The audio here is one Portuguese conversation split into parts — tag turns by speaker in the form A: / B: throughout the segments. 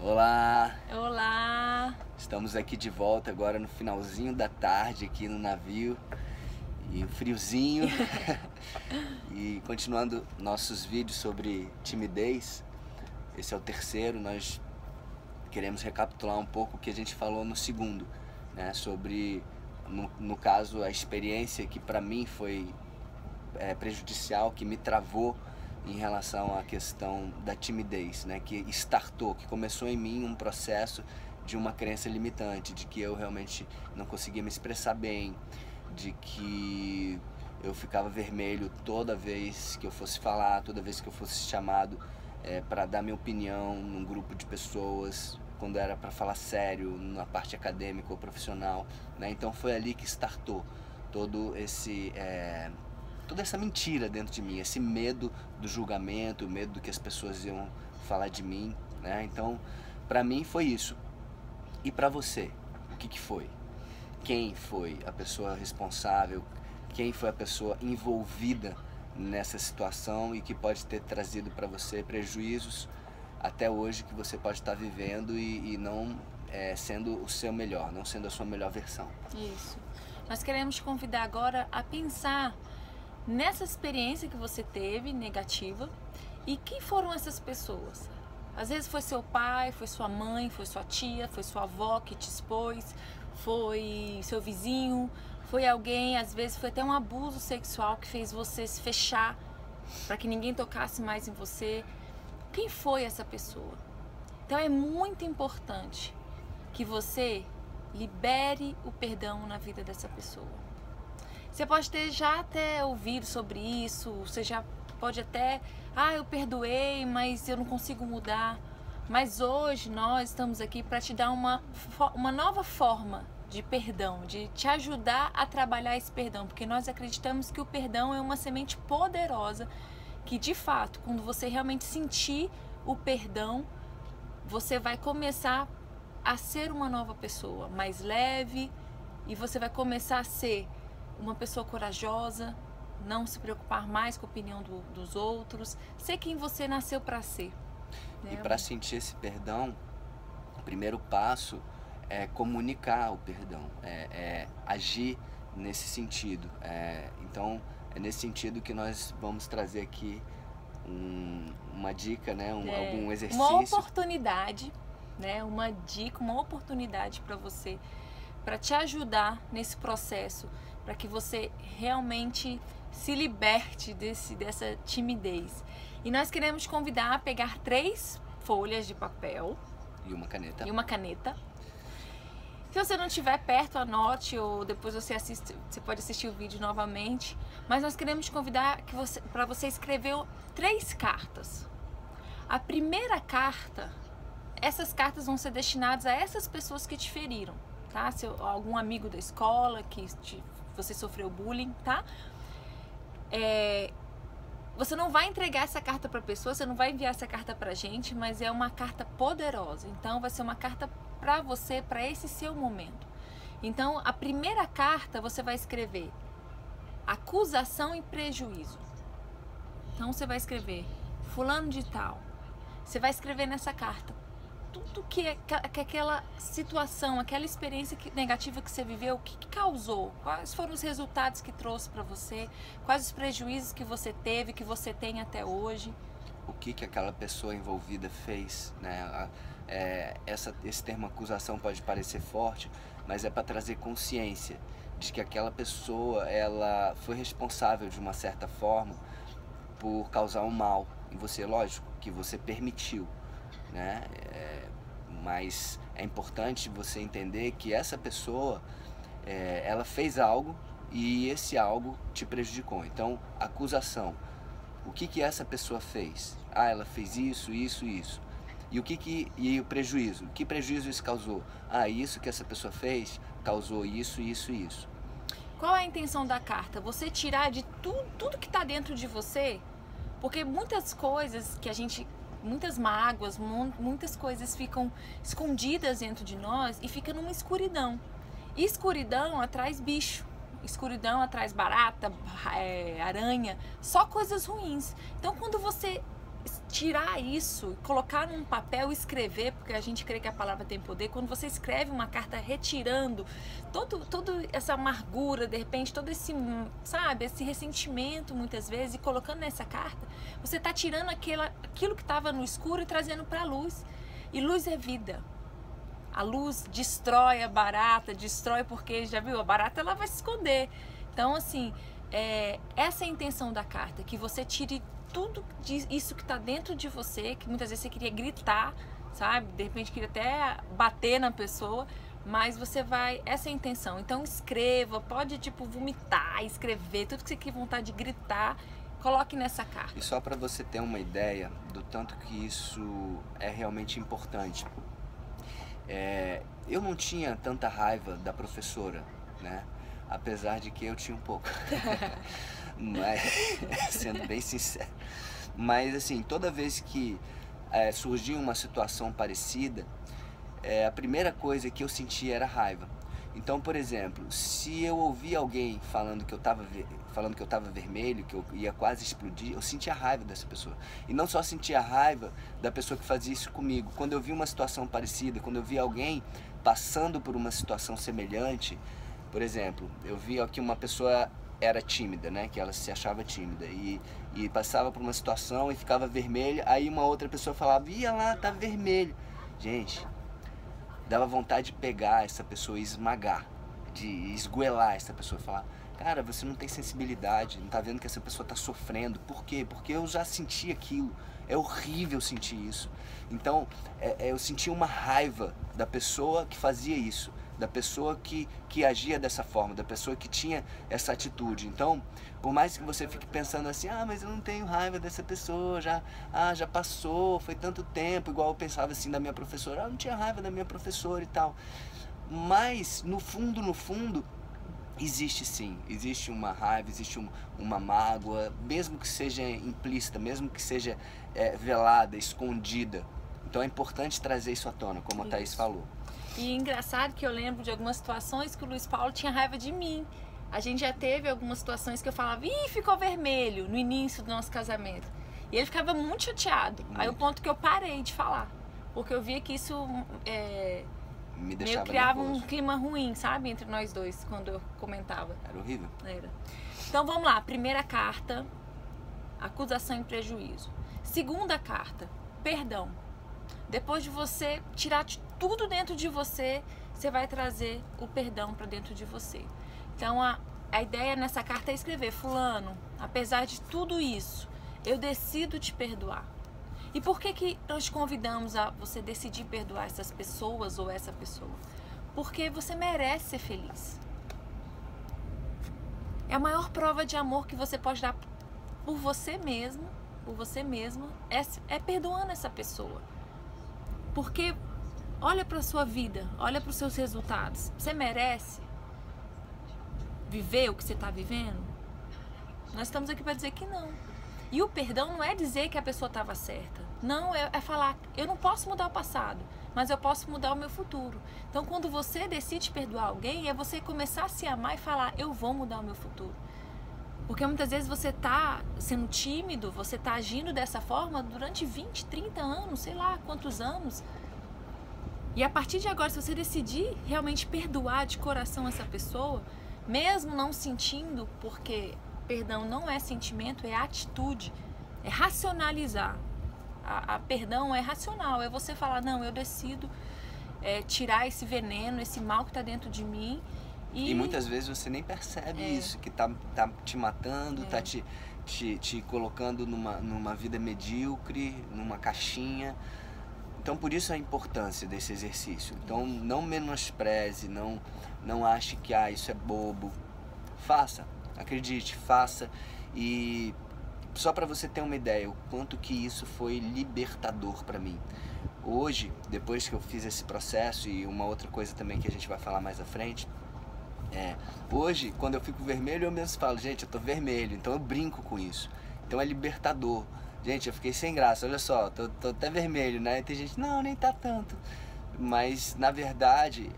A: Olá!
B: Olá!
A: Estamos aqui de volta agora no finalzinho da tarde aqui no navio e um friozinho e continuando nossos vídeos sobre timidez. Esse é o terceiro, nós queremos recapitular um pouco o que a gente falou no segundo, né? Sobre, no caso, a experiência que para mim foi prejudicial, que me travou em relação à questão da timidez, né? Que começou em mim um processo de uma crença limitante, de que eu realmente não conseguia me expressar bem, de que eu ficava vermelho toda vez que eu fosse falar, toda vez que eu fosse chamado para dar minha opinião num grupo de pessoas, quando era para falar sério, na parte acadêmica ou profissional, né? Então foi ali que startou todo esse... toda essa mentira dentro de mim, esse medo do julgamento, o medo do que as pessoas iam falar de mim, né? Então, pra mim foi isso. E pra você, o que foi? Quem foi a pessoa responsável? Quem foi a pessoa envolvida nessa situação e que pode ter trazido pra você prejuízos até hoje que você pode estar vivendo e não sendo o seu melhor, não sendo a sua melhor versão?
B: Isso. Nós queremos te convidar agora a pensar nessa experiência que você teve, negativa, e quem foram essas pessoas? Às vezes foi seu pai, foi sua mãe, foi sua tia, foi sua avó que te expôs, foi seu vizinho, foi alguém, às vezes foi até um abuso sexual que fez você se fechar para que ninguém tocasse mais em você. Quem foi essa pessoa? Então é muito importante que você libere o perdão na vida dessa pessoa. Você pode ter já até ouvido sobre isso, você já pode até, eu perdoei, mas eu não consigo mudar. Mas hoje nós estamos aqui para te dar uma nova forma de perdão, de te ajudar a trabalhar esse perdão, porque nós acreditamos que o perdão é uma semente poderosa, que de fato, quando você realmente sentir o perdão, você vai começar a ser uma nova pessoa, mais leve, e você vai começar a ser uma pessoa corajosa, não se preocupar mais com a opinião dos outros, ser quem você nasceu para ser.
A: E para sentir esse perdão, o primeiro passo é comunicar o perdão, agir nesse sentido. Então é nesse sentido que nós vamos trazer aqui uma dica, né? Algum exercício.
B: Uma oportunidade, né? Uma dica, uma oportunidade para você, para te ajudar nesse processo, para que você realmente se liberte dessa timidez. E nós queremos te convidar a pegar 3 folhas de papel
A: e uma
B: caneta. Se você não estiver perto, anote, ou depois você pode assistir o vídeo novamente. Mas nós queremos te convidar para você escrever 3 cartas. A primeira carta, essas cartas vão ser destinadas a essas pessoas que te feriram, tá? Algum amigo da escola que você sofreu bullying, tá? Você não vai entregar essa carta para a pessoa, você não vai enviar essa carta pra gente, mas é uma carta poderosa. Então vai ser uma carta para você, para esse seu momento. Então a primeira carta você vai escrever acusação e prejuízo. Então você vai escrever fulano de tal. Você vai escrever nessa carta tudo que aquela situação, aquela experiência negativa que você viveu, o que causou, quais foram os resultados que trouxe para você, quais os prejuízos que você teve, que você tem até hoje.
A: O que aquela pessoa envolvida fez, né? Esse termo acusação pode parecer forte, mas é para trazer consciência de que aquela pessoa ela foi responsável de uma certa forma por causar um mal em você, lógico que você permitiu, né? Mas é importante você entender que essa pessoa ela fez algo e esse algo te prejudicou. Então, acusação, o que essa pessoa fez? Ela fez isso, isso, isso. E o prejuízo? Que prejuízo isso causou? Isso que essa pessoa fez causou isso, isso, isso.
B: Qual é a intenção da carta? Você tirar de tudo que está dentro de você, porque muitas coisas que muitas mágoas, muitas coisas ficam escondidas dentro de nós e fica numa escuridão. E escuridão atrai bicho, escuridão atrás barata, aranha, só coisas ruins. Então quando você tirar isso, colocar num papel, escrever, porque a gente crê que a palavra tem poder. Quando você escreve uma carta retirando toda essa amargura, de repente, todo esse, sabe, esse ressentimento muitas vezes, e colocando nessa carta, você está tirando aquilo que estava no escuro e trazendo para a luz. E luz é vida. A luz destrói a barata, destrói porque, já viu, a barata ela vai se esconder. Então, assim, essa é a intenção da carta, que você tire tudo isso que está dentro de você, que muitas vezes você queria gritar, sabe? De repente queria até bater na pessoa, mas você vai... Essa é a intenção. Então escreva, pode tipo vomitar, escrever, tudo que você quer vontade de gritar, coloque nessa carta.
A: E só para você ter uma ideia do tanto que isso é realmente importante. Eu não tinha tanta raiva da professora, né? Apesar de que eu tinha um pouco. Mas, sendo bem sincero. Mas assim, toda vez que surgia uma situação parecida, a primeira coisa que eu sentia era raiva. Então, por exemplo, se eu ouvia alguém falando que eu estava vermelho, que eu ia quase explodir, eu sentia raiva dessa pessoa. E não só sentia raiva da pessoa que fazia isso comigo. Quando eu via uma situação parecida, quando eu via alguém passando por uma situação semelhante, por exemplo, eu via que uma pessoa era tímida, né? Que ela se achava tímida e passava por uma situação e ficava vermelha, aí uma outra pessoa falava, ia lá, tá vermelho. Gente, dava vontade de pegar essa pessoa e esmagar, de esgoelar essa pessoa, falar, cara, você não tem sensibilidade, não tá vendo que essa pessoa tá sofrendo. Por quê? Porque eu já senti aquilo, é horrível sentir isso. Então, eu senti uma raiva da pessoa que fazia isso, da pessoa que agia dessa forma, da pessoa que tinha essa atitude. Então, por mais que você fique pensando assim, mas eu não tenho raiva dessa pessoa, já passou, foi tanto tempo, igual eu pensava assim da minha professora, eu não tinha raiva da minha professora e tal. Mas, no fundo, existe sim, existe uma raiva, existe uma mágoa, mesmo que seja implícita, mesmo que seja velada, escondida. Então é importante trazer isso à tona, como a Thaís falou.
B: E engraçado que eu lembro de algumas situações que o Luiz Paulo tinha raiva de mim. A gente já teve algumas situações que eu falava, ficou vermelho no início do nosso casamento. E ele ficava muito chateado. Muito. Aí o ponto que eu parei de falar. Porque eu via que isso
A: me deixava
B: criava
A: nervoso.
B: Um clima ruim, sabe? Entre nós dois, quando eu comentava.
A: Era horrível.
B: Era. Então vamos lá. Primeira carta, acusação e prejuízo. Segunda carta, perdão. Depois de você tirar tudo dentro de você, você vai trazer o perdão para dentro de você. Então a ideia nessa carta é escrever, fulano, apesar de tudo isso, eu decido te perdoar. E por que nós convidamos a você decidir perdoar essas pessoas ou essa pessoa? Porque você merece ser feliz. É a maior prova de amor que você pode dar por você mesmo, por você mesma, é perdoando essa pessoa. Porque olha para a sua vida, olha para os seus resultados. Você merece viver o que você está vivendo? Nós estamos aqui para dizer que não. E o perdão não é dizer que a pessoa estava certa. Não, é falar, eu não posso mudar o passado, mas eu posso mudar o meu futuro. Então, quando você decide perdoar alguém, é você começar a se amar e falar, eu vou mudar o meu futuro. Porque muitas vezes você está sendo tímido, você está agindo dessa forma durante 20, 30 anos, sei lá quantos anos. E a partir de agora, se você decidir realmente perdoar de coração essa pessoa, mesmo não sentindo, porque perdão não é sentimento, é atitude, é racionalizar. Perdão é racional, é você falar, não, eu decido tirar esse veneno, esse mal que está dentro de mim.
A: E muitas vezes você nem percebe isso, que tá te matando, tá te colocando numa vida medíocre, numa caixinha. Então por isso a importância desse exercício. Então não menospreze, não ache que isso é bobo. Faça, acredite, faça. E só para você ter uma ideia, o quanto que isso foi libertador para mim. Hoje, depois que eu fiz esse processo, e uma outra coisa também que a gente vai falar mais à frente, hoje, quando eu fico vermelho, eu mesmo falo, gente, eu tô vermelho, então eu brinco com isso. Então é libertador. Gente, eu fiquei sem graça, olha só, tô até vermelho, né? E tem gente, não, nem tá tanto. Mas, na verdade,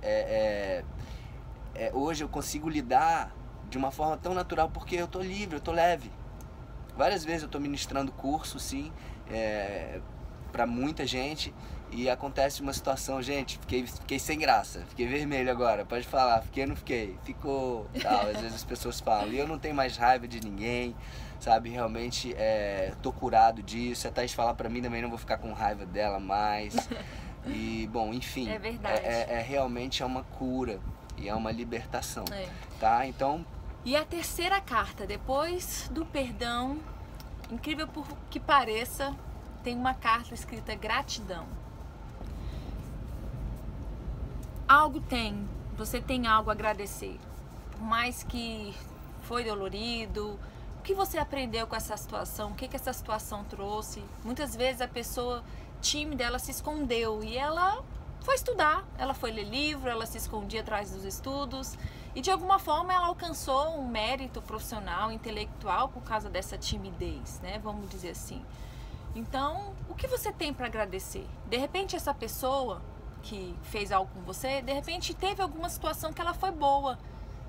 A: hoje eu consigo lidar de uma forma tão natural porque eu tô livre, eu tô leve. Várias vezes eu tô ministrando curso, sim, para muita gente. E acontece uma situação, gente, fiquei sem graça, fiquei vermelho agora, pode falar, fiquei ou não fiquei? Ficou, tal, às vezes as pessoas falam, e eu não tenho mais raiva de ninguém, sabe, realmente tô curado disso, a Thaís falar pra mim também, não vou ficar com raiva dela mais, e bom, enfim,
B: é verdade.
A: Realmente é uma cura e é uma libertação, tá, então...
B: E a terceira carta, depois do perdão, incrível por que pareça, tem uma carta escrita gratidão. Você tem algo a agradecer, por mais que foi dolorido, o que você aprendeu com essa situação, o que essa situação trouxe. Muitas vezes a pessoa tímida, ela se escondeu e ela foi estudar, ela foi ler livro, ela se escondia atrás dos estudos e de alguma forma ela alcançou um mérito profissional, intelectual por causa dessa timidez, né? Vamos dizer assim. Então, o que você tem para agradecer? De repente essa pessoa que fez algo com você, de repente teve alguma situação que ela foi boa.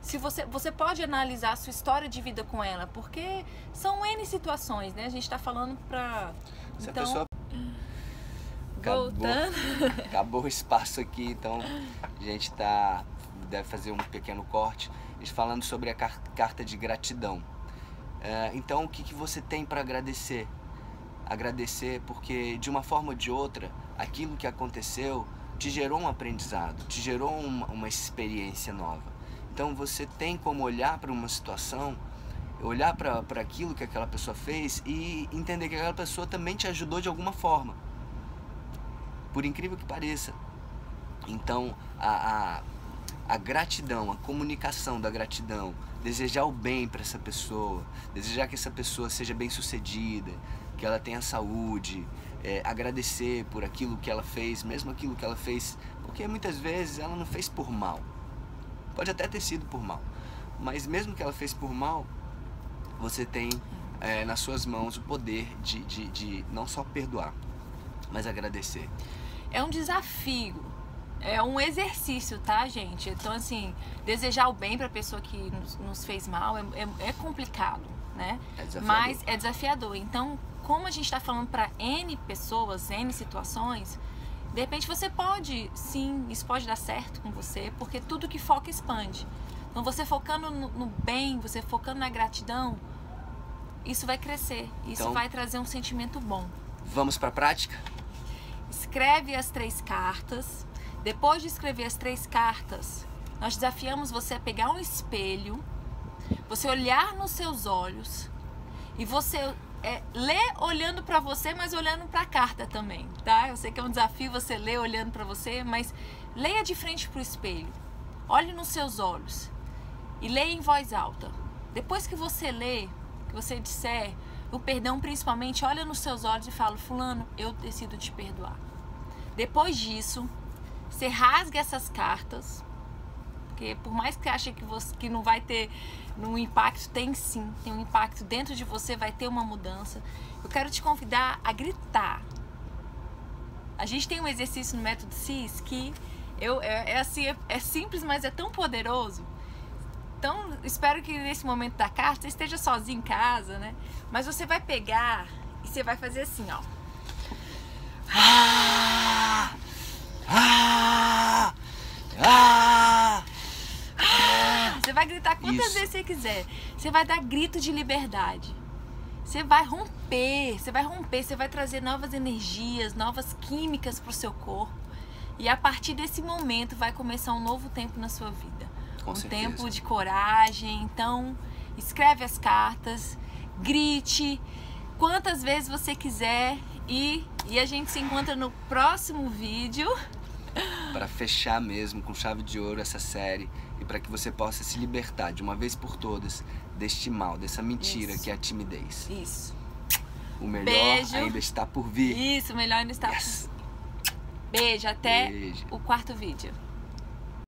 B: Se você pode analisar a sua história de vida com ela, porque são N situações, né? A gente está falando para...
A: Então, a pessoa... Acabou o espaço aqui, então a gente deve fazer um pequeno corte, falando sobre a carta de gratidão. Então, o que você tem para agradecer? Agradecer porque, de uma forma ou de outra, aquilo que aconteceu te gerou um aprendizado, te gerou uma experiência nova. Então você tem como olhar para uma situação, olhar para aquilo que aquela pessoa fez e entender que aquela pessoa também te ajudou de alguma forma, por incrível que pareça. Então a gratidão, a comunicação da gratidão, desejar o bem para essa pessoa, desejar que essa pessoa seja bem sucedida, que ela tenha saúde, agradecer por aquilo que ela fez, mesmo aquilo que ela fez, porque muitas vezes ela não fez por mal, pode até ter sido por mal, mas mesmo que ela fez por mal, você tem nas suas mãos o poder de não só perdoar, mas agradecer.
B: É um desafio, é um exercício, tá, gente? Então, assim, desejar o bem para a pessoa que nos fez mal é complicado, né? Mas é desafiador. Então, como a gente está falando para N pessoas, N situações, de repente você pode, sim, isso pode dar certo com você, porque tudo que foca expande. Então, você focando no bem, você focando na gratidão, isso vai crescer, isso então, vai trazer um sentimento bom.
A: Vamos para a prática?
B: Escreve as 3 cartas. Depois de escrever as 3 cartas, nós desafiamos você a pegar um espelho, você olhar nos seus olhos e você ler olhando para você, mas olhando para a carta também, tá? Eu sei que é um desafio você ler olhando para você, mas leia de frente para o espelho. Olhe nos seus olhos e leia em voz alta. Depois que você lê, que você disser o perdão, principalmente, olha nos seus olhos e fala: fulano, eu decido te perdoar. Depois disso, você rasga essas cartas, porque por mais que ache que não vai ter um impacto, tem sim, tem um impacto dentro de você, vai ter uma mudança. Eu quero te convidar a gritar. A gente tem um exercício no Método CIS que é simples, mas é tão poderoso. Então, espero que nesse momento da carta você esteja sozinho em casa, né? Mas você vai pegar e você vai fazer assim, ó. Você vai gritar quantas vezes você quiser. Você vai dar grito de liberdade. Você vai romper, você vai trazer novas energias, novas químicas para o seu corpo. E a partir desse momento vai começar um novo tempo na sua vida.
A: Com certeza.
B: Tempo de coragem. Então, escreve as cartas, grite quantas vezes você quiser e a gente se encontra no próximo vídeo.
A: Para fechar mesmo com chave de ouro essa série e para que você possa se libertar de uma vez por todas deste mal, dessa mentira que é a timidez.
B: Isso.
A: O melhor
B: Beijo.
A: ainda está por vir.
B: Isso, o melhor ainda está por vir. Beijo, até o 4º vídeo.